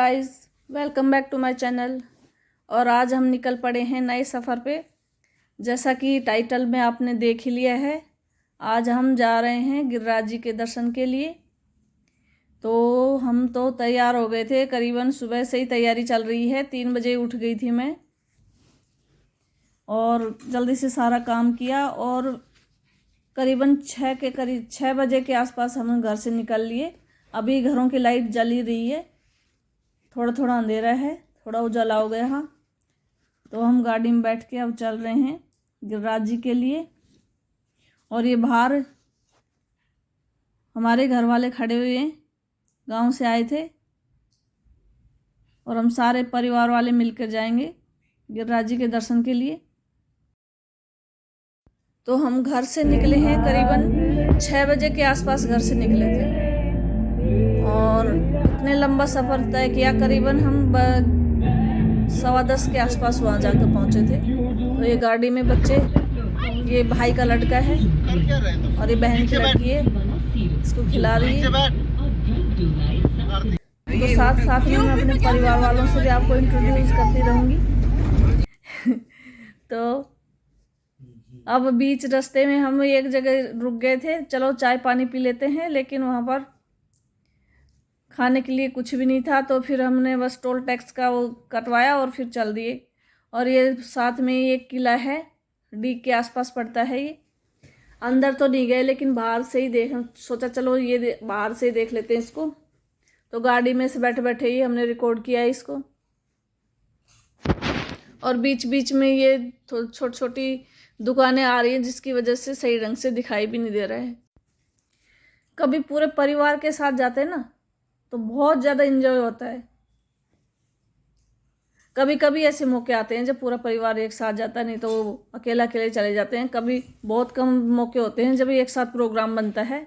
Guys, welcome back to my channel. और आज हम निकल पड़े हैं नए सफ़र पे। जैसा कि टाइटल में आपने देख ही लिया है, आज हम जा रहे हैं गिरिराज जी के दर्शन के लिए। तो हम तो तैयार हो गए थे, करीबन सुबह से ही तैयारी चल रही है। 3 बजे उठ गई थी मैं और जल्दी से सारा काम किया और करीबन 6 बजे के आसपास हम घर से निकल लिए। अभी घरों की लाइट जल ही रही है, थोड़ा थोड़ा अंधेरा है, थोड़ा उजाला हो गया। हाँ, तो हम गाड़ी में बैठ के अब चल रहे हैं गिरिराज जी के लिए। और ये बाहर हमारे घर वाले खड़े हुए हैं, गांव से आए थे और हम सारे परिवार वाले मिलकर जाएंगे गिरिराज जी के दर्शन के लिए। तो हम घर से निकले हैं, करीबन 6 बजे के आसपास घर से निकले थे और इतने लंबा सफ़र तय किया। करीबन हम 10:15 के आसपास वहाँ जाकर पहुँचे थे। तो ये गाड़ी में बच्चे, ये भाई का लड़का है और ये बहन की लड़की है, इसको खिला रही है। तो साथ साथ में मैं अपने परिवार वालों से भी आपको इंट्रोड्यूस करती रहूँगी। तो अब बीच रास्ते में हम एक जगह रुक गए थे, चलो चाय पानी पी लेते हैं, लेकिन वहाँ पर खाने के लिए कुछ भी नहीं था। तो फिर हमने बस टोल टैक्स का वो कटवाया और फिर चल दिए। और ये साथ में ही एक किला है, डी के आसपास पड़ता है। ये अंदर तो नहीं गए, लेकिन बाहर से ही सोचा चलो ये बाहर से ही देख लेते हैं इसको। तो गाड़ी में से बैठे बैठे ही हमने रिकॉर्ड किया है इसको। और बीच बीच में ये छोटी छोटी दुकानें आ रही हैं, जिसकी वजह से सही ढंग से दिखाई भी नहीं दे रहा है। कभी पूरे परिवार के साथ जाते हैं ना तो बहुत ज़्यादा एंजॉय होता है। कभी कभी ऐसे मौके आते हैं जब पूरा परिवार एक साथ जाता है, नहीं तो अकेला अकेले चले जाते हैं। कभी बहुत कम मौके होते हैं जब एक साथ प्रोग्राम बनता है।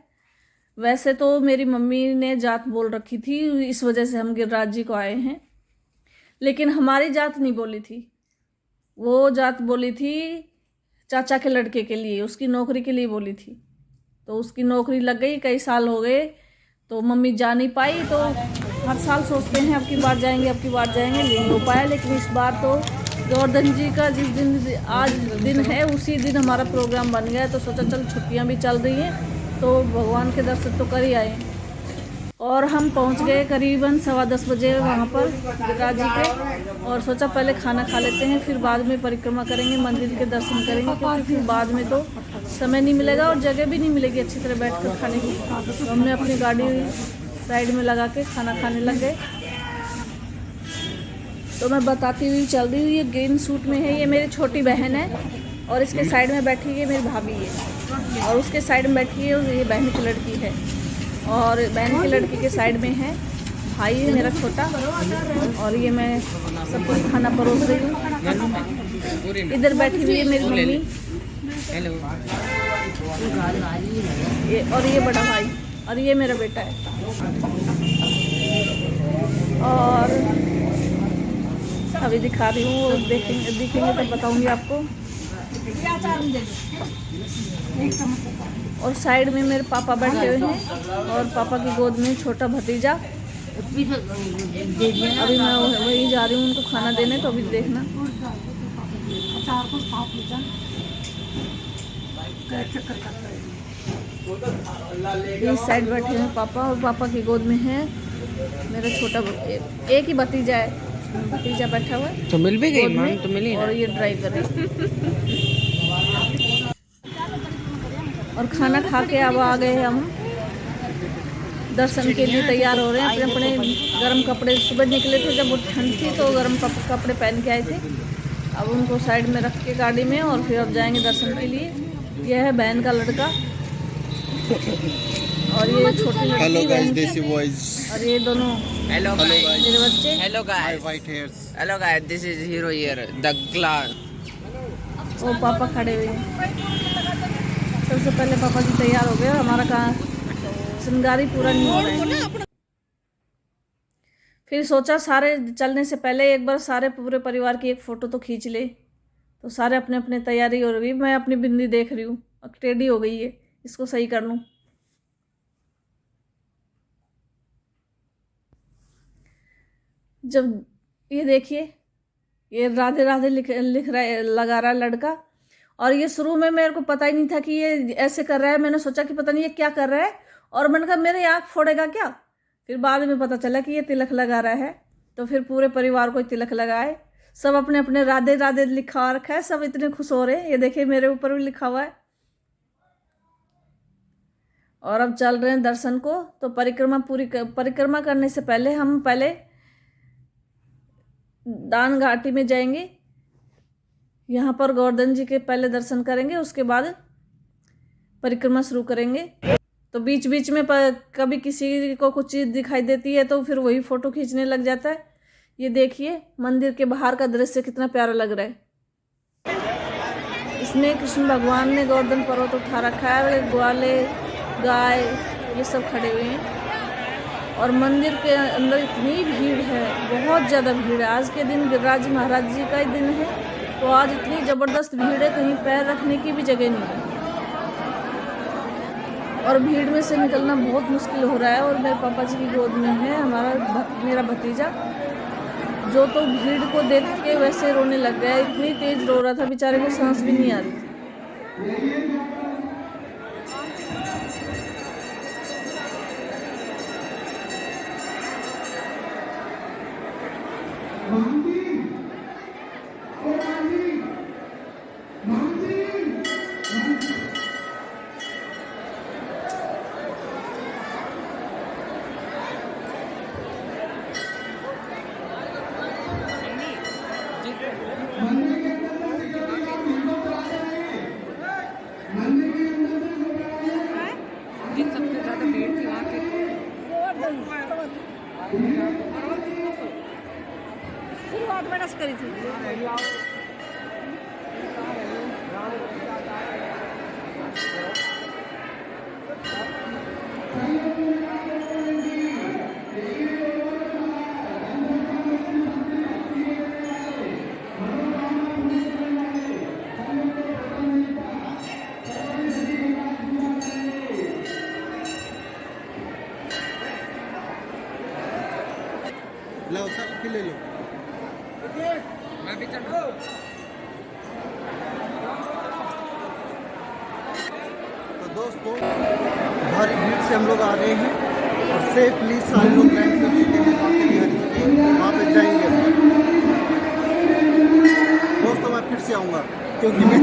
वैसे तो मेरी मम्मी ने जात बोल रखी थी, इस वजह से हम गिरिराज जी को आए हैं, लेकिन हमारी जात नहीं बोली थी। वो जात बोली थी चाचा के लड़के के लिए, उसकी नौकरी के लिए बोली थी। तो उसकी नौकरी लग गई, कई साल हो गए, तो मम्मी जा नहीं पाई। तो हर साल सोचते हैं अब की बार जाएंगे, अब की बार जाएंगे, नहीं हो पाया। लेकिन इस बार तो गोवर्धन जी का जिस दिन आज दिन है, उसी दिन हमारा प्रोग्राम बन गया। तो सोचा चल छुट्टियां भी चल रही हैं तो भगवान के दर्शन तो कर ही आए। और हम पहुंच गए करीबन 10:15 बजे वहाँ पर गिरिराज जी के। और सोचा पहले खाना खा लेते हैं, फिर बाद में परिक्रमा करेंगे, मंदिर के दर्शन करेंगे, क्योंकि फिर बाद में तो समय नहीं मिलेगा और जगह भी नहीं मिलेगी अच्छी तरह बैठकर खाने की। तो हमने अपनी गाड़ी साइड में लगा के खाना खाने लग गए। तो मैं बताती हुई चल रही हूँ, ये ग्रीन सूट में है, ये मेरी छोटी बहन है। और इसके साइड में बैठी है मेरी भाभी है, और उसके साइड में बैठी है ये बहन की लड़की है। और बहन की लड़की के साइड में है भाई है मेरा छोटा। और ये मैं सबको खाना परोस रही हूँ। इधर बैठी हुई है मेरी मम्मी, और ये बड़ा भाई, और ये मेरा बेटा है। और अभी दिखा रही हूँ, दिखेंगे तब बताऊंगी आपको। और साइड में मेरे पापा बैठे हुए हैं और पापा की गोद में छोटा भतीजा। अभी मैं वही जा रही हूँ उनको खाना देने, तो अभी देखना। इस साइड बैठे हैं पापा, और पापा की गोद में है मेरा छोटा, एक ही भतीजा है, भतीजा बैठा हुआ है। तो मिल भी गई मां, तो मिली ना। और ये ड्राइव कर रही। और खाना खा के अब आ गए हम दर्शन के लिए, तैयार हो रहे हैं। अपने अपने गर्म कपड़े, सुबह निकले थे जब वो ठंड थी तो गर्म कपड़े पहन के आए थे। अब उनको साइड में रख के गाड़ी में, और फिर अब जाएंगे दर्शन के लिए। यह है बहन का लड़का और ये छोटी लड़की बहन की, और ये दोनों हेलो मेरे बच्चे। Hello guys, hello guys, this is hero here the glass. वो पापा खड़े हुए हैं। सबसे पहले पापा जी तैयार हो गए, हमारा कहाँ श्रृंगार ही पूरा नहीं हो रहा है। फिर सोचा सारे चलने से पहले एक बार सारे पूरे परिवार की एक फ़ोटो तो खींच ले। तो सारे अपने अपने तैयारी हो रही। मैं अपनी बिंदी देख रही हूँ, टेढ़ी हो गई है, इसको सही कर लूँ। जब ये देखिए, ये राधे राधे लिख रहा है, लगा रहा है लड़का। और ये शुरू में मेरे को पता ही नहीं था कि ये ऐसे कर रहा है। मैंने सोचा कि पता नहीं ये क्या कर रहा है, और मैंने कहा मेरे आँख फोड़ेगा क्या। फिर बाद में पता चला कि ये तिलक लगा रहा है। तो फिर पूरे परिवार को तिलक लगाए, सब अपने अपने राधे राधे लिखा रखा है, सब इतने खुश हो रहे हैं। ये देखिए मेरे ऊपर भी लिखा हुआ है। और अब चल रहे हैं दर्शन को। तो परिक्रमा करने से पहले हम दान घाटी में जाएंगे। यहाँ पर गोवर्धन जी के पहले दर्शन करेंगे, उसके बाद परिक्रमा शुरू करेंगे। तो बीच बीच में कभी किसी को कुछ चीज़ दिखाई देती है तो फिर वही फ़ोटो खींचने लग जाता है। ये देखिए मंदिर के बाहर का दृश्य कितना प्यारा लग रहा है। इसमें कृष्ण भगवान ने गोवर्धन पर्वत उठा रखा है, ग्वाले गाय ये सब खड़े हुए हैं। और मंदिर के अंदर इतनी भीड़ है, बहुत ज़्यादा भीड़ है। आज के दिन गिरिराज महाराज जी का ही दिन है, तो आज इतनी ज़बरदस्त भीड़ है, कहीं पैर रखने की भी जगह नहीं है। और भीड़ में से निकलना बहुत मुश्किल हो रहा है। और मेरे पापा जी की गोद में है मेरा भतीजा, जो तो भीड़ को देख के वैसे रोने लग गया। इतनी तेज रो रहा था, बेचारे को सांस भी नहीं आ रही थी। सबसे ज्यादा भीड़ थी वहाँ के। शुरुआत में रस करी थी। लो सर ले लो। मैं भी चल रहा हूँ। तो दोस्तों भारी भीड़ से हम लोग आ रहे हैं और सेफली सारे लोग लैंड कर चुके हैं वहाँ पे जाएंगे। दोस्तों मैं फिर से आऊँगा क्योंकि मैं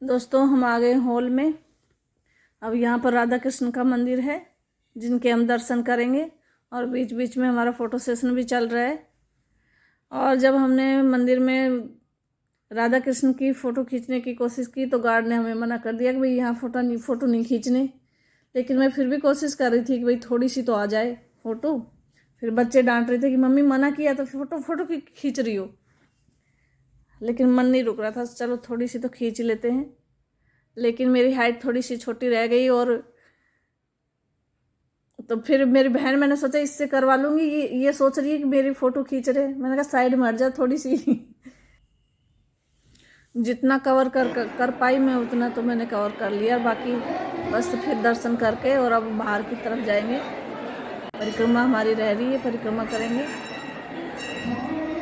दोस्तों हम आ गए हॉल में। अब यहाँ पर राधा कृष्ण का मंदिर है, जिनके हम दर्शन करेंगे। और बीच बीच में हमारा फ़ोटो सेशन भी चल रहा है। और जब हमने मंदिर में राधा कृष्ण की फ़ोटो खींचने की कोशिश की तो गार्ड ने हमें मना कर दिया कि भाई यहाँ फ़ोटो नहीं खींचने। लेकिन मैं फिर भी कोशिश कर रही थी कि भाई थोड़ी सी तो आ जाए फ़ोटो। फिर बच्चे डांट रहे थे कि मम्मी मना किया तो फ़ोटो खींच रही हो। लेकिन मन नहीं रुक रहा था, चलो थोड़ी सी तो खींच लेते हैं। लेकिन मेरी हाइट थोड़ी सी छोटी रह गई। और तो फिर मेरी बहन, मैंने सोचा इससे करवा लूँगी। ये सोच रही है कि मेरी फ़ोटो खींच रहे। मैंने कहा साइड में हट जा थोड़ी सी। जितना कवर कर पाई मैं उतना तो मैंने कवर कर लिया। बाकी बस फिर दर्शन करके और अब बाहर की तरफ जाएंगे। परिक्रमा हमारी रह रही है, परिक्रमा करेंगे।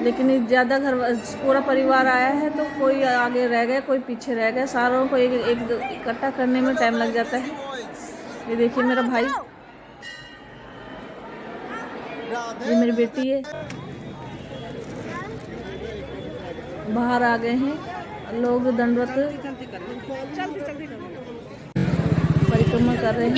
लेकिन ज़्यादा पूरा परिवार आया है तो कोई आगे रह गया, कोई पीछे रह गया। सारों को एक इकट्ठा करने में टाइम लग जाता है। ये देखिए मेरा भाई, ये मेरी बेटी है, बाहर आ गए हैं लोग। दंडवत परिक्रमा कर रहे हैं।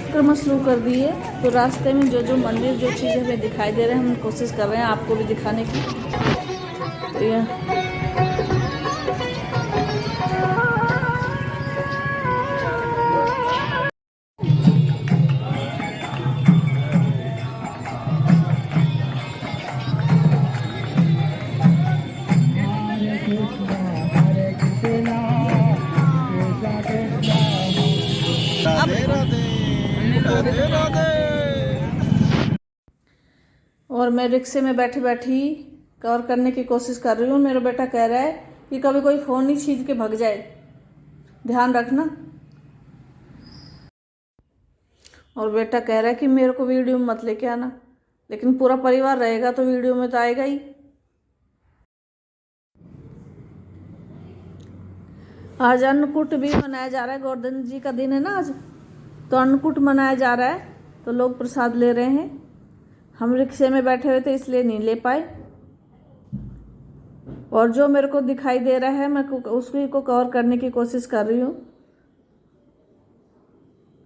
परिक्रमा शुरू कर दी है। तो रास्ते में जो मंदिर, जो चीज़ें हमें दिखाई दे रहे हैं, हम कोशिश कर रहे हैं आपको भी दिखाने की। तो यह राधे राधे राधे। और मैं रिक्शे में बैठी बैठी कवर करने की कोशिश कर रही हूँ। मेरा बेटा कह रहा है कि कभी कोई फ़ोन ही छीन के भाग जाए, ध्यान रखना। और बेटा कह रहा है कि मेरे को वीडियो में मत लेके आना, लेकिन पूरा परिवार रहेगा तो वीडियो में तो आएगा ही। आज अन्नकूट भी मनाया जा रहा है, गोवर्धन जी का दिन है ना आज, तो अन्नकूट मनाया जा रहा है, तो लोग प्रसाद ले रहे हैं। हम रिक्शे में बैठे हुए थे इसलिए नहीं ले पाए, और जो मेरे को दिखाई दे रहा है मैं उसी को कवर करने की कोशिश कर रही हूँ।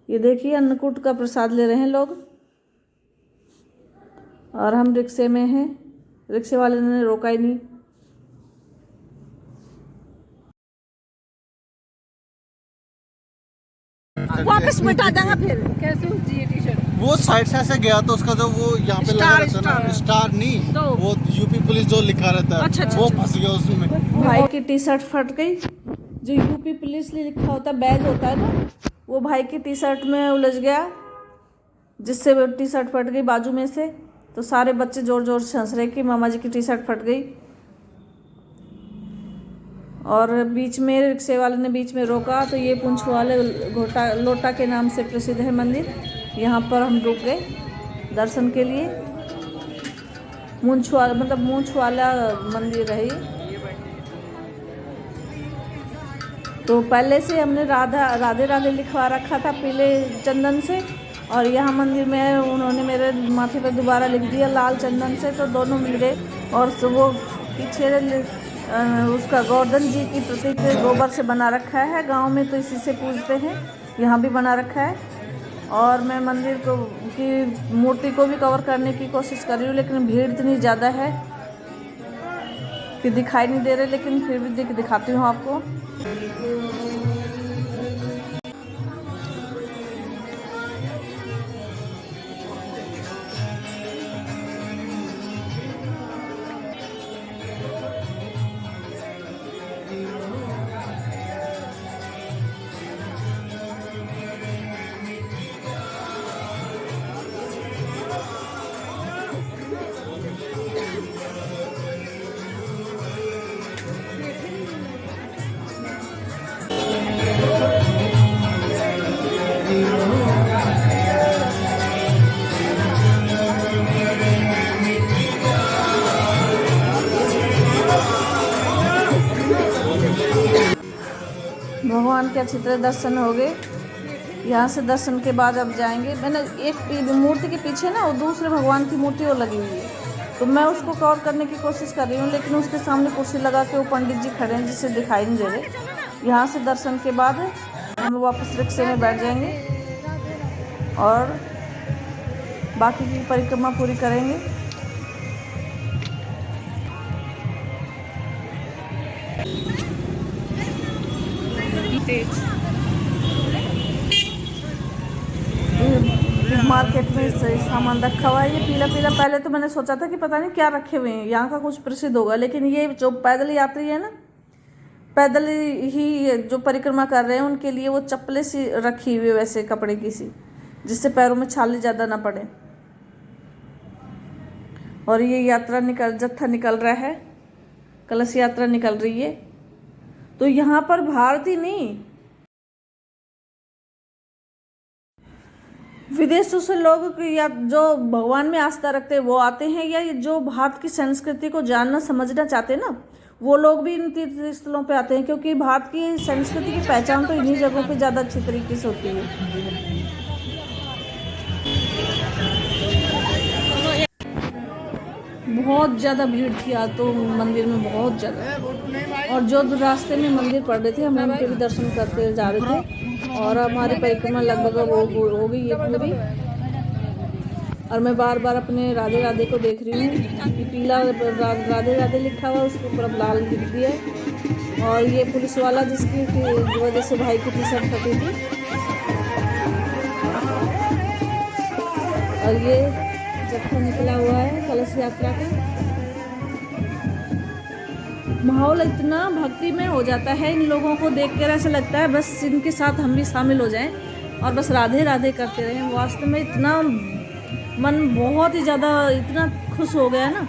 ये देखिए अन्नकूट का प्रसाद ले रहे हैं लोग, और हम रिक्शे में हैं, रिक्शे वाले ने रोका ही नहीं। वापस मिटा देगा फिर, कैसे होती है टी शर्ट? वो साइड से ऐसे गया तो उसका जो वो यहाँ पे लगा रहता है ना, स्टार नहीं तो वो यूपी पुलिस जो लिखा रहता है, अच्छा, वो फंस गया उसमें। भाई की टी शर्ट फट गई, जो यूपी पुलिस लिखा होता है बैज होता है ना, वो भाई की टी शर्ट में उलझ गया, जिससे वो टी शर्ट फट गई बाजू में से। तो सारे बच्चे जोर जोर से हंस रहे कि मामा जी की टी शर्ट फट गई। और बीच में रिक्शे वाले ने बीच में रोका, तो ये पूंछ वाले लोटा के नाम से प्रसिद्ध है मंदिर, यहाँ पर हम रुक गए दर्शन के लिए। मूंछ वाला मंदिर है ये। तो पहले से हमने राधे राधे लिखवा रखा था पीले चंदन से, और यहाँ मंदिर में उन्होंने मेरे माथे पर दोबारा लिख दिया लाल चंदन से, तो दोनों मिल गए। और वो पीछे उसका गोवर्धन जी की प्रतीक गोबर से बना रखा है, गांव में तो इसी से पूजते हैं, यहाँ भी बना रखा है। और मैं मंदिर की मूर्ति को भी कवर करने की कोशिश कर रही हूँ, लेकिन भीड़ इतनी ज़्यादा है कि दिखाई नहीं दे रहे, लेकिन फिर भी दिखाती हूँ आपको। भगवान के अच्छी तरह दर्शन हो गए। यहाँ से दर्शन के बाद अब जाएंगे। मैंने एक मूर्ति के पीछे ना वो दूसरे भगवान की मूर्ति वो लगी हुई है, तो मैं उसको कवर करने की कोशिश कर रही हूँ, लेकिन उसके सामने कुर्सी लगा के वो पंडित जी खड़े हैं जिससे दिखाई नहीं दे रहे। यहाँ से दर्शन के बाद हम वापस रिक्शे में बैठ जाएंगे और बाकी की परिक्रमा पूरी करेंगे। मार्केट में सामान रखा हुआ है, ये पीला पीला। पहले तो मैंने सोचा था कि पता नहीं क्या रखे हुए हैं, यहाँ का कुछ प्रसिद्ध होगा, लेकिन ये जो पैदल यात्री है ना, पैदल ही जो परिक्रमा कर रहे हैं उनके लिए वो चप्पलें सी रखी हुई है वैसे कपड़े की सी, जिससे पैरों में छाले ज़्यादा ना पड़े। और ये जत्था निकल रहा है, कलश यात्रा निकल रही है। तो यहाँ पर भारत ही नहीं, विदेशों से लोग या जो भगवान में आस्था रखते हैं वो आते हैं, या जो भारत की संस्कृति को जानना समझना चाहते हैं ना, वो लोग भी इन तीर्थ स्थलों पे आते हैं, क्योंकि भारत की संस्कृति की पहचान तो इन्हीं जगहों पे ज़्यादा अच्छी तरीके से होती है। बहुत ज़्यादा भीड़ थी आज तो मंदिर में, बहुत ज़्यादा। और जो रास्ते में मंदिर पड़ रहे थे हम उनके भी दर्शन करते जा रहे थे, और हमारी परिक्रमा लगभग हो गई है पूरी। और मैं बार बार अपने राधे राधे को देख रही हूँ कि पीला राधे राधे लिखा हुआ उसके ऊपर अब लाल लिख दिया है। और ये पुलिस वाला जिसकी वजह से भाई की टी शर्ट फटी थी, और ये जत्था निकला हुआ है कलश यात्रा का। माहौल इतना भक्ति में हो जाता है इन लोगों को देख कर, ऐसा लगता है बस इनके साथ हम भी शामिल हो जाएं। और बस राधे राधे करते रहें। वास्तव में इतना मन बहुत ही ज़्यादा इतना खुश हो गया ना।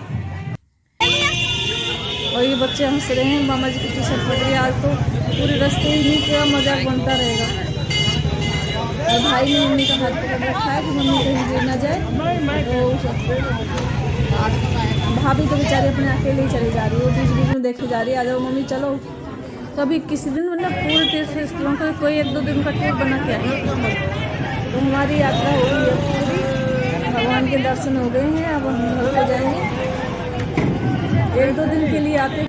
और ये बच्चे हंस रहे हैं, मामा जी की टी शर्ट पड़ रही है। आज तो पूरे रास्ते इन्हीं का मजाक बनता रहेगा। और भाई ने मम्मी का हाथ पकड़ रखा है कि मम्मी कहीं गिर ना जाए। तो भाभी तो बेचारी अपने अकेले ही चली जा रही है, वो बीच बीच में देखे जा रही है, आ जाओ मम्मी चलो। कभी किसी दिन मतलब पूरे तीर्थस्थलों का कोई 1-2 दिन का ट्रिप बना के आए। तो हमारी यात्रा हो गई है पूरी, भगवान के दर्शन हो गए हैं। अब हम घर को जाएंगे। 1-2 दिन के लिए आते तो